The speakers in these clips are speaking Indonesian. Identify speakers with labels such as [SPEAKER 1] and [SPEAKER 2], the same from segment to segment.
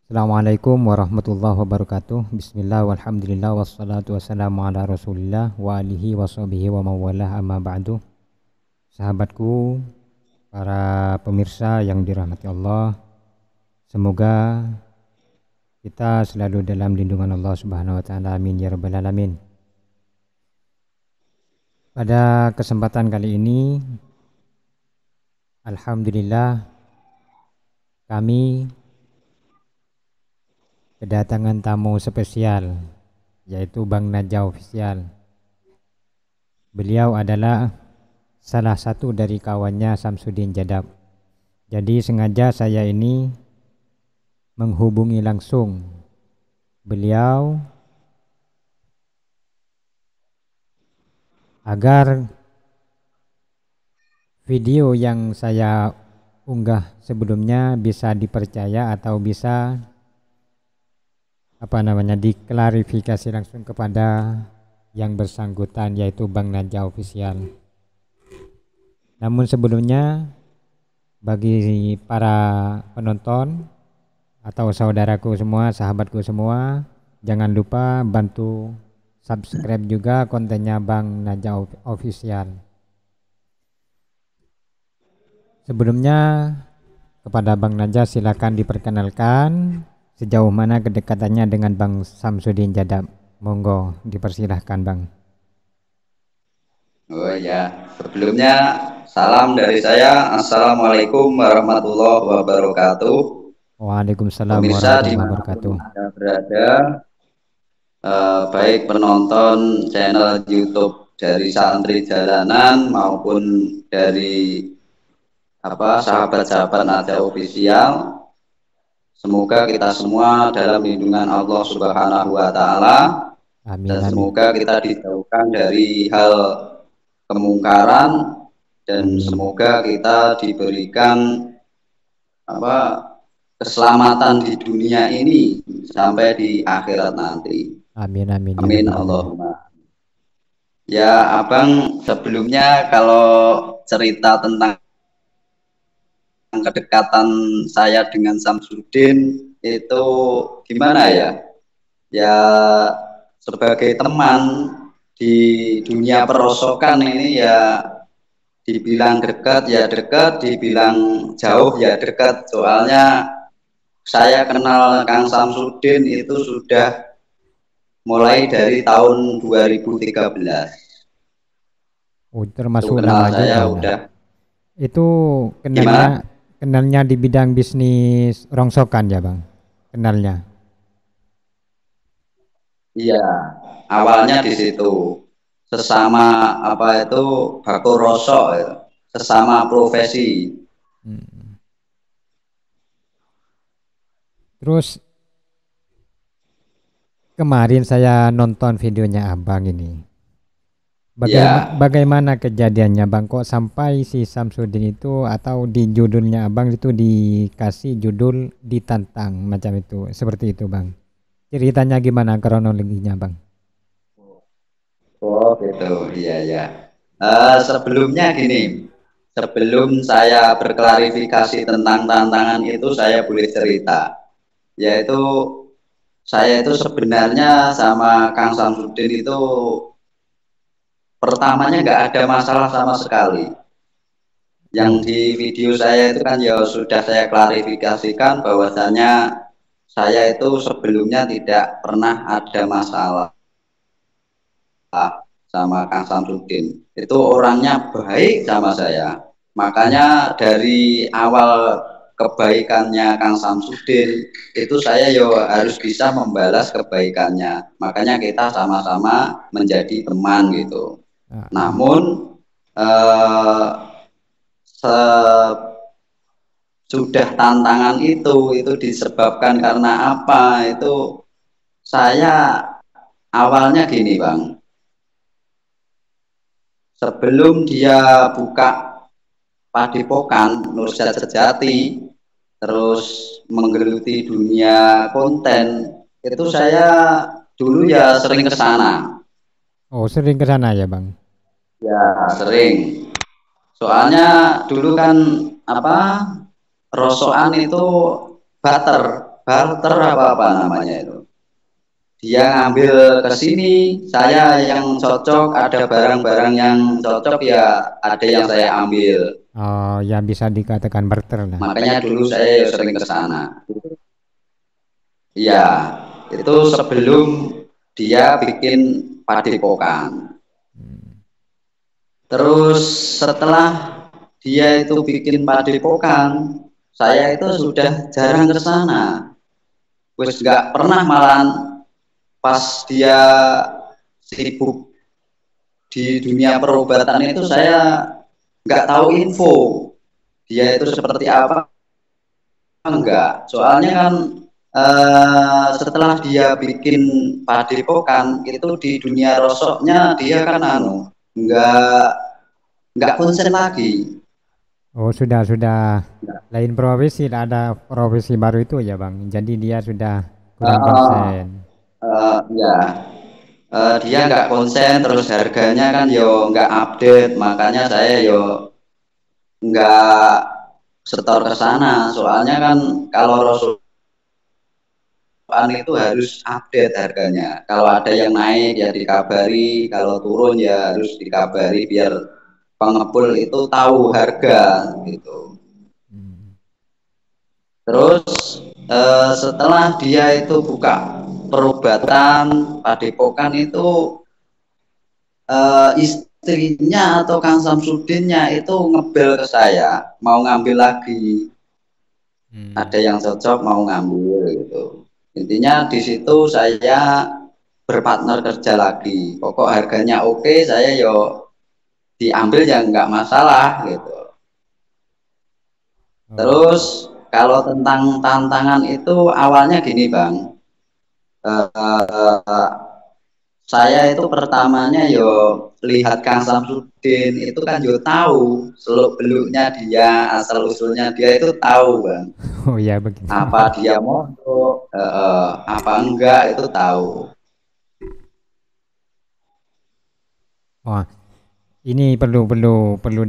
[SPEAKER 1] Assalamualaikum warahmatullahi wabarakatuh. Bismillah walhamdulillah wassalatu wassalamu ala rasulillah wa alihi wa sahbihi wa mawalah amma ba'du. Sahabatku, para pemirsa yang dirahmati Allah, semoga kita selalu dalam lindungan Allah Subhanahu wa taala. Amin ya rabbal alamin. Pada kesempatan kali ini alhamdulillah kami kedatangan tamu spesial, yaitu Bang Naja Official. Beliau adalah salah satu dari kawannya Samsudin Jadab. Jadi sengaja saya ini menghubungi langsung beliau agar video yang saya unggah sebelumnya bisa dipercaya atau bisa diklarifikasi langsung kepada yang bersangkutan, yaitu Bang Naja Official. Namun sebelumnya, bagi para penonton atau saudaraku semua, sahabatku semua, jangan lupa bantu subscribe juga kontennya Bang Naja Official. Sebelumnya kepada Bang Naja silakan diperkenalkan sejauh mana kedekatannya dengan Bang Samsudin Jadab. Monggo dipersilahkan Bang.
[SPEAKER 2] Oh ya, sebelumnya salam dari saya. Assalamualaikum warahmatullahi wabarakatuh.
[SPEAKER 1] Waalaikumsalam
[SPEAKER 2] Pemirsa
[SPEAKER 1] warahmatullahi
[SPEAKER 2] dimanapun
[SPEAKER 1] wabarakatuh.
[SPEAKER 2] Anda berada, baik penonton channel YouTube dari Santri Jalanan maupun dari sahabat-sahabat Naja Official. Semoga kita semua dalam lindungan Allah Subhanahu wa taala.
[SPEAKER 1] Amin,
[SPEAKER 2] Dan
[SPEAKER 1] amin.
[SPEAKER 2] semoga kita dijauhkan dari hal kemungkaran dan semoga kita diberikan keselamatan di dunia ini sampai di akhirat nanti.
[SPEAKER 1] Amin, amin.
[SPEAKER 2] Amin Allahumma. Ya Abang, sebelumnya kalau cerita tentang kedekatan saya dengan Samsudin itu gimana ya? Ya sebagai teman di dunia perosokan ini ya dibilang dekat ya dekat, dibilang jauh ya dekat. Soalnya saya kenal Kang Samsudin itu sudah mulai dari tahun 2013.
[SPEAKER 1] Oh, termasuk
[SPEAKER 2] Kenal
[SPEAKER 1] lama
[SPEAKER 2] saya
[SPEAKER 1] juga.
[SPEAKER 2] udah.
[SPEAKER 1] Itu kenalnya di bidang bisnis rongsokan ya Bang? Kenalnya.
[SPEAKER 2] Iya, awalnya di situ. Sesama baku rosok, sesama profesi.
[SPEAKER 1] Terus kemarin saya nonton videonya Abang ini. Bagaimana kejadiannya Bang, kok sampai si Samsudin itu atau di judulnya Abang itu dikasih judul ditantang macam itu, seperti itu Bang? Ceritanya gimana kronologinya Bang?
[SPEAKER 2] Oh gitu, iya ya. Sebelumnya gini, sebelum saya berklarifikasi tentang tantangan itu, saya boleh cerita. Yaitu saya itu sebenarnya sama Kang Samsudin itu pertamanya nggak ada masalah sama sekali. Yang di video saya itu kan ya sudah saya klarifikasikan bahwasanya saya itu sebelumnya tidak pernah ada masalah sama Kang Samsudin. Itu orangnya baik sama saya. Makanya dari awal kebaikannya Kang Samsudin itu saya harus bisa membalas kebaikannya. Makanya kita sama-sama menjadi teman gitu. Namun sudah tantangan itu disebabkan karena apa? Itu saya awalnya gini Bang. Sebelum dia buka Padepokan Nursyad Sejati, terus menggeluti dunia konten, itu saya dulu ya sering ke sana.
[SPEAKER 1] Oh, sering ke sana ya Bang?
[SPEAKER 2] Ya, sering. Soalnya dulu kan rosokan itu barter. barter apa namanya itu. Dia ngambil ke sini, saya yang cocok, ada barang-barang yang cocok ya ada yang saya ambil.
[SPEAKER 1] Oh, ya bisa dikatakan barter lah.
[SPEAKER 2] Makanya dulu saya sering ke sana. Iya, itu sebelum dia bikin padepokan. Terus setelah dia itu bikin padepokan, saya itu sudah jarang ke sana. Wis nggak pernah, malahan pas dia sibuk di dunia perobatan itu saya nggak tahu info dia itu seperti apa, enggak. Soalnya kan setelah dia bikin padepokan itu di dunia rosoknya dia kan nggak konsen lagi.
[SPEAKER 1] Oh, sudah lain profesi lah, ada profesi baru itu ya Bang. Jadi dia sudah kurang konsen.
[SPEAKER 2] Ya, dia nggak konsen, terus harganya kan yo nggak update, makanya saya yo nggak setor ke sana. Soalnya kan kalau rosokan itu harus update harganya. Kalau ada yang naik ya dikabari, kalau turun ya harus dikabari biar pengepul itu tahu harga gitu. Terus setelah dia itu buka perobatan padepokan itu, istrinya atau Kang Samsudinnya itu ngebel ke saya mau ngambil lagi, ada yang cocok mau ngambil gitu. Intinya di situ saya berpartner kerja lagi, pokok harganya oke, saya yo diambil ya nggak masalah gitu. Terus kalau tentang tantangan itu awalnya gini Bang, saya itu pertamanya yo lihat Kang Samsudin itu kan yo tahu seluk beluknya dia, asal usulnya dia itu tahu Bang.
[SPEAKER 1] Oh ya begitu.
[SPEAKER 2] Apa dia mondok, apa enggak itu tahu.
[SPEAKER 1] Wah, ini perlu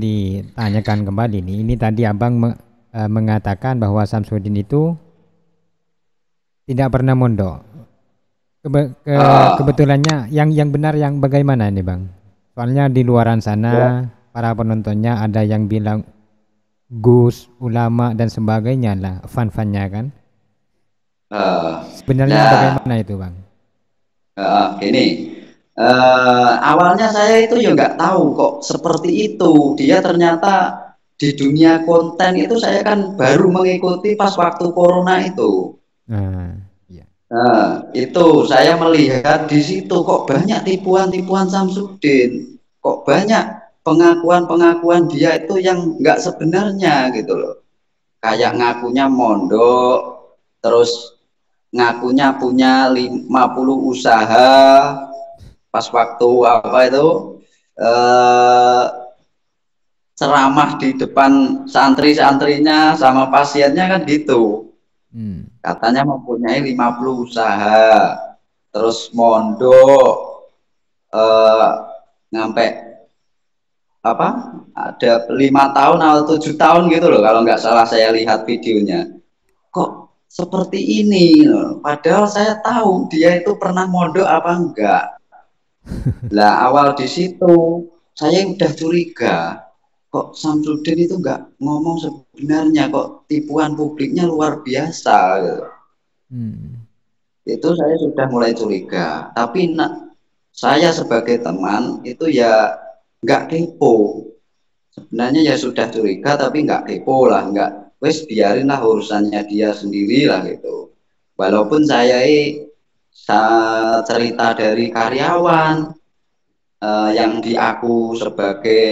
[SPEAKER 1] ditanyakan kembali nih. Ini tadi Abang mengatakan bahwa Samsudin itu tidak pernah mondok. Kebetulannya yang benar yang bagaimana nih Bang? Soalnya di luaran sana para penontonnya ada yang bilang Gus, ulama dan sebagainya lah, fan-fannya kan. Sebenarnya bagaimana itu Bang?
[SPEAKER 2] Gini, awalnya saya itu ya nggak tahu kok seperti itu. Dia ternyata di dunia konten itu saya kan baru mengikuti pas waktu corona itu. Nah, itu saya melihat di situ kok banyak tipuan-tipuan Samsudin, kok banyak pengakuan-pengakuan dia itu yang nggak sebenarnya gitu loh. Kayak ngakunya mondok, terus ngakunya punya 50 usaha, pas waktu apa itu ceramah di depan santri-santrinya sama pasiennya kan gitu. Katanya mempunyai 50 usaha, terus mondok sampai apa ada 5 tahun atau 7 tahun gitu loh kalau nggak salah saya lihat videonya. Kok seperti ini loh, padahal saya tahu dia itu pernah mondok apa enggak. Lah awal di situ saya udah curiga, kok Samsudin itu nggak ngomong sebenarnya, kok tipuan publiknya luar biasa gitu. Itu saya sudah mulai curiga, tapi saya sebagai teman itu ya nggak kepo. Sebenarnya ya sudah curiga tapi nggak kepo lah, nggak, wes biarin lah urusannya dia sendiri lah gitu. Walaupun saya cerita dari karyawan yang diaku sebagai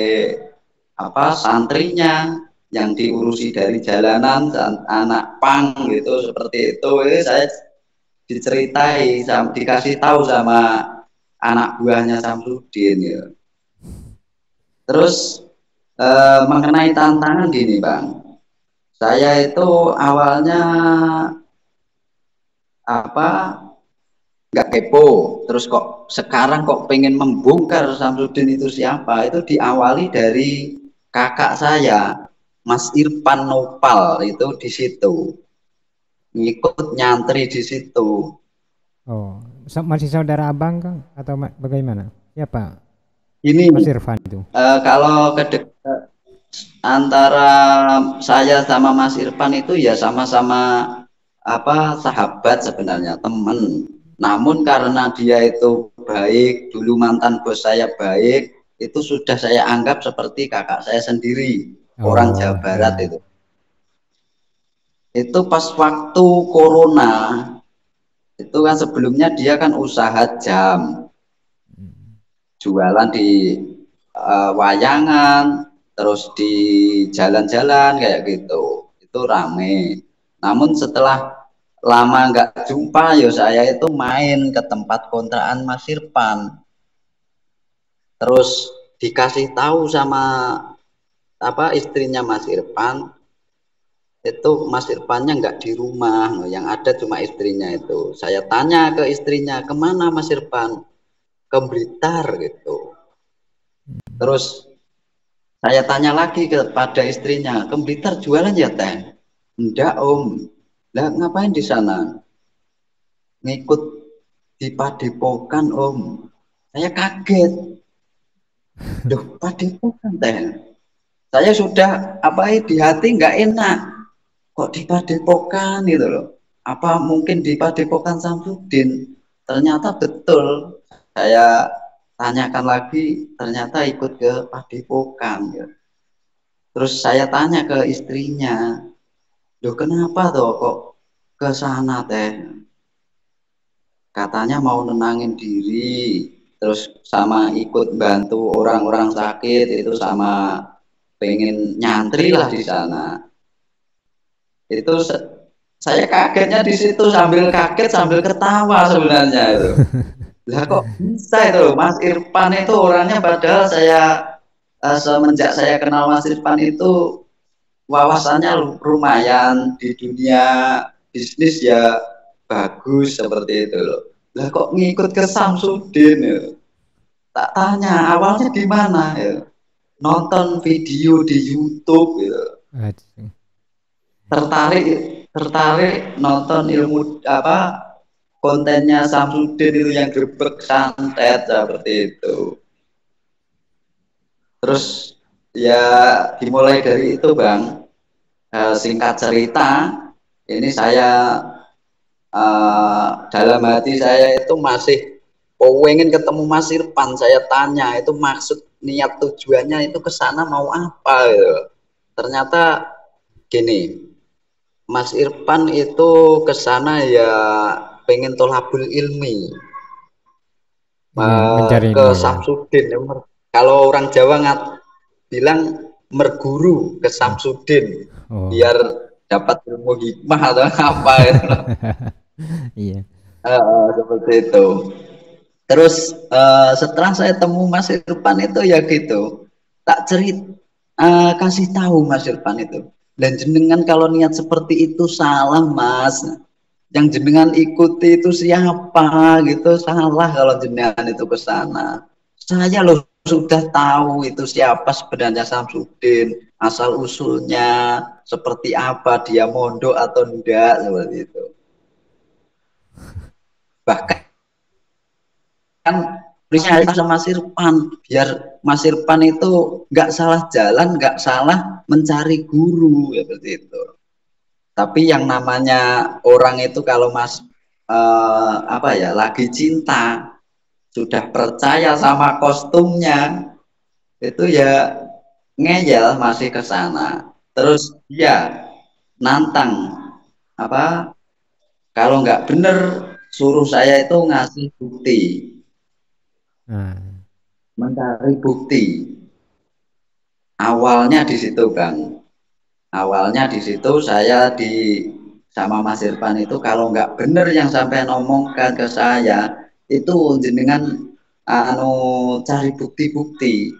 [SPEAKER 2] apa santrinya, yang diurusi dari jalanan, anak pang gitu seperti itu, saya diceritai, dikasih tahu sama anak buahnya Samsudin ya. Terus mengenai tantangan gini Bang, saya itu awalnya apa nggak kepo, terus kok sekarang kok pengen membongkar Samsudin itu siapa, itu diawali dari kakak saya Mas Irfan Nopal itu di situ. ngikut nyantri di situ.
[SPEAKER 1] Oh, masih saudara abang Kang atau bagaimana? Siapa
[SPEAKER 2] Ini
[SPEAKER 1] Mas Irfan itu?
[SPEAKER 2] kalau antara saya sama Mas Irfan itu ya sama-sama apa sahabat sebenarnya, teman. Namun karena dia itu baik, dulu mantan bos saya baik, itu sudah saya anggap seperti kakak saya sendiri, orang
[SPEAKER 1] Oh,
[SPEAKER 2] Jawa Barat
[SPEAKER 1] ya.
[SPEAKER 2] itu. Itu pas waktu corona, itu kan sebelumnya dia kan usaha jam, jualan di wayangan, terus di jalan-jalan kayak gitu, itu rame. Namun setelah lama nggak jumpa, ya saya itu main ke tempat kontrakan Mas Irfan, terus dikasih tahu sama apa istrinya Mas Irfan, itu Mas Irfannya nggak di rumah, yang ada cuma istrinya itu. Saya tanya ke istrinya, kemana Mas Irfan? Ke Blitar gitu. Terus saya tanya lagi kepada istrinya, ke Blitar jualan ya teh? Enggak om. Lah ngapain di sana? Ngikut di Padepokan om. Saya kaget. Duh Padepokan teh. Saya sudah apa di hati nggak enak. Kok di Padepokan gitu loh. Apa mungkin di Padepokan Samsudin? Ternyata betul. Saya tanyakan lagi, ternyata ikut ke Padepokan ya. Terus saya tanya ke istrinya, loh kenapa toh kok ke sana teh? Katanya mau nenangin diri, terus sama ikut bantu orang-orang sakit itu, sama pengen nyantri lah di sana. Itu saya kagetnya di situ, sambil kaget sambil ketawa sebenarnya itu. Lah kok bisa itu Mas Irfan itu orangnya, padahal saya semenjak saya kenal Mas Irfan itu wawasannya lumayan, di dunia bisnis ya bagus seperti itu loh. Lah kok ngikut ke Samsudin ya? Tak tanya awalnya di mana ya? Nonton video di YouTube gitu.
[SPEAKER 1] Aduh.
[SPEAKER 2] Tertarik tertarik nonton ilmu apa kontennya Samsudin itu yang gerbek santet seperti itu. Terus ya dimulai dari itu Bang. Singkat cerita, ini saya dalam hati saya itu masih pengen ketemu Mas Irfan. Saya tanya itu maksud niat tujuannya itu ke sana mau apa gitu. Ternyata gini, Mas Irfan itu ke sana ya pengen tolabul ilmi,
[SPEAKER 1] Iya, mencari
[SPEAKER 2] ke
[SPEAKER 1] ilmu ya.
[SPEAKER 2] Samsudin. Kalau orang Jawa bilang merguru ke Samsudin
[SPEAKER 1] Oh.
[SPEAKER 2] biar dapat ilmu hikmah atau apa itu.
[SPEAKER 1] Iya.
[SPEAKER 2] Seperti itu. Terus setelah saya temu Mas Irfan itu ya gitu, tak kasih tahu Mas Irfan itu. Dan jenengan kalau niat seperti itu salah Mas. Yang jenengan ikuti itu siapa gitu, salah kalau jenengan itu ke sana. Saya loh sudah tahu itu siapa sebenarnya Samsudin, asal usulnya seperti apa, dia mondok atau enggak seperti itu. Bahkan saya sama Mas Irfan biar Mas Irfan itu nggak salah jalan, nggak salah mencari guru ya, seperti itu. Tapi yang namanya orang itu kalau Mas apa ya lagi cinta, sudah percaya sama kostumnya, itu ya ngeyel masih ke sana. Terus ya nantang apa, kalau nggak bener suruh saya itu ngasih bukti,
[SPEAKER 1] Nah,
[SPEAKER 2] mencari bukti. Awalnya di situ Bang, awalnya di situ saya sama Mas Irfan itu, kalau nggak bener yang sampai ngomongkan ke saya itu jenengan anu cari bukti-bukti.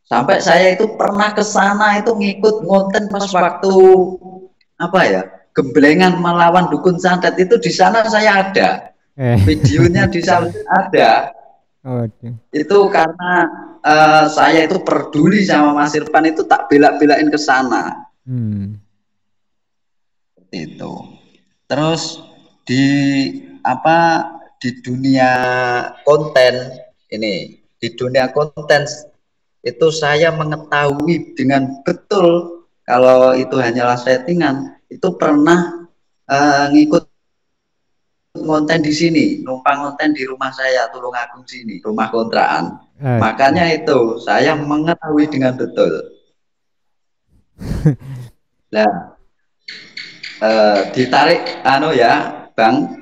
[SPEAKER 2] Sampai saya itu pernah ke sana itu ngikut ngonten pas waktu apa ya, gemblengan melawan dukun santet itu, di sana saya ada. Videonya di sana ada.
[SPEAKER 1] oh,
[SPEAKER 2] Itu karena saya itu peduli sama Mas Irfan itu, tak bela-belain ke sana.
[SPEAKER 1] hmm.
[SPEAKER 2] Itu. Terus di apa di dunia konten ini, di dunia konten itu saya mengetahui dengan betul kalau itu hanyalah settingan. Itu pernah ngikut konten di sini, numpang konten di rumah saya, Tulungagung sini, rumah kontrakan. Makanya itu saya mengetahui dengan betul. Nah, ditarik ya Bang,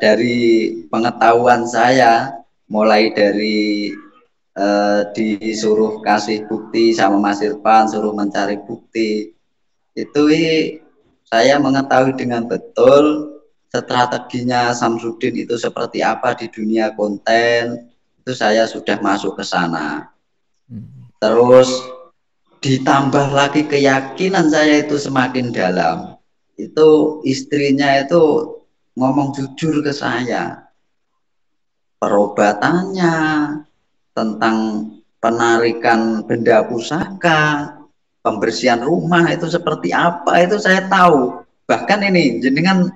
[SPEAKER 2] dari pengetahuan saya, mulai dari disuruh kasih bukti sama Mas Irfan, suruh mencari bukti, itu saya mengetahui dengan betul strateginya Samsudin itu seperti apa di dunia konten. Itu saya sudah masuk ke sana. Terus ditambah lagi keyakinan saya itu semakin dalam. Itu istrinya itu ngomong jujur ke saya, perobatannya, tentang penarikan benda pusaka, pembersihan rumah itu seperti apa, itu saya tahu. Bahkan ini jenengan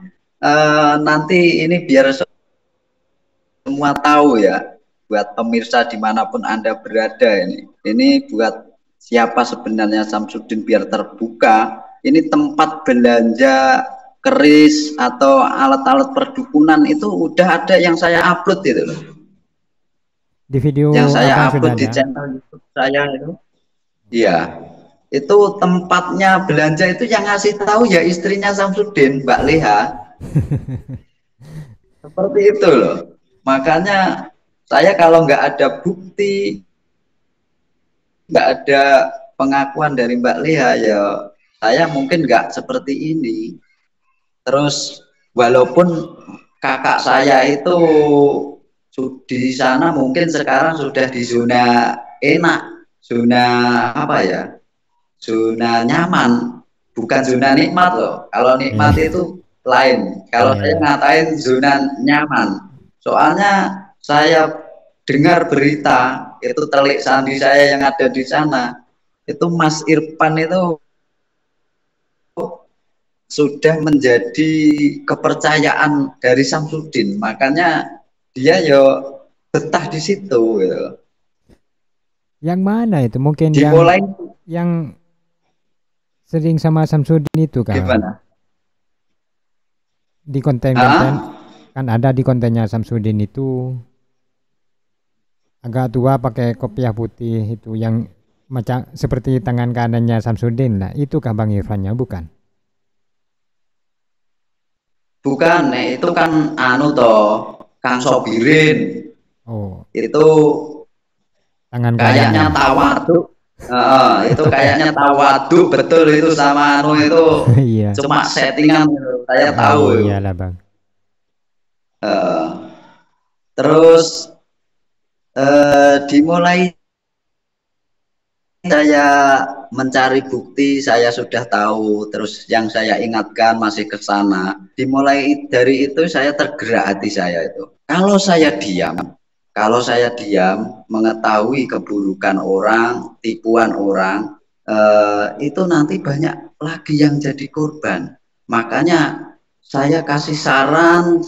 [SPEAKER 2] nanti ini biar semua tahu ya, buat pemirsa dimanapun Anda berada, ini buat siapa sebenarnya Samsudin biar terbuka. Ini tempat belanja keris atau alat-alat perdukunan itu udah ada yang saya upload gitu loh.
[SPEAKER 1] Di video
[SPEAKER 2] yang saya upload di channel YouTube saya itu, iya, itu tempatnya belanja itu yang ngasih tahu ya istrinya Samsudin, Mbak Leha. Seperti itu loh. Makanya saya kalau nggak ada bukti, nggak ada pengakuan dari Mbak Leha, ya saya mungkin nggak seperti ini. Terus walaupun kakak saya itu di sana mungkin sekarang sudah di zona enak, zona apa ya, zona nyaman, bukan zona nikmat loh. Kalau nikmat itu lain, kalau saya ngatain zona nyaman. Soalnya saya dengar berita itu telik sandi saya yang ada di sana, itu Mas Irfan itu sudah menjadi kepercayaan dari Samsudin, makanya dia yo betah di situ gitu.
[SPEAKER 1] Yang mana itu? Mungkin
[SPEAKER 2] dimulai
[SPEAKER 1] yang sering sama Samsudin itu kan?
[SPEAKER 2] Gimana?
[SPEAKER 1] Di konten-konten kan ada di kontennya Samsudin itu agak tua pakai kopiah putih itu yang macam seperti tangan kanannya Samsudin lah. Itu kah Bang Irfannya, bukan?
[SPEAKER 2] Bukan, itu kan Kang Sobirin.
[SPEAKER 1] Oh.
[SPEAKER 2] Itu
[SPEAKER 1] tangan
[SPEAKER 2] kayaknya tawaduk. Itu kayaknya tawaduk betul itu sama itu.
[SPEAKER 1] Iya.
[SPEAKER 2] Cuma settingan saya tahu.
[SPEAKER 1] Iyalah Bang.
[SPEAKER 2] Terus dimulai saya mencari bukti, saya sudah tahu, terus yang saya ingatkan masih ke sana. Dimulai dari itu saya tergerak hati saya itu. Kalau saya diam mengetahui keburukan orang, tipuan orang, itu nanti banyak lagi yang jadi korban. Makanya saya kasih saran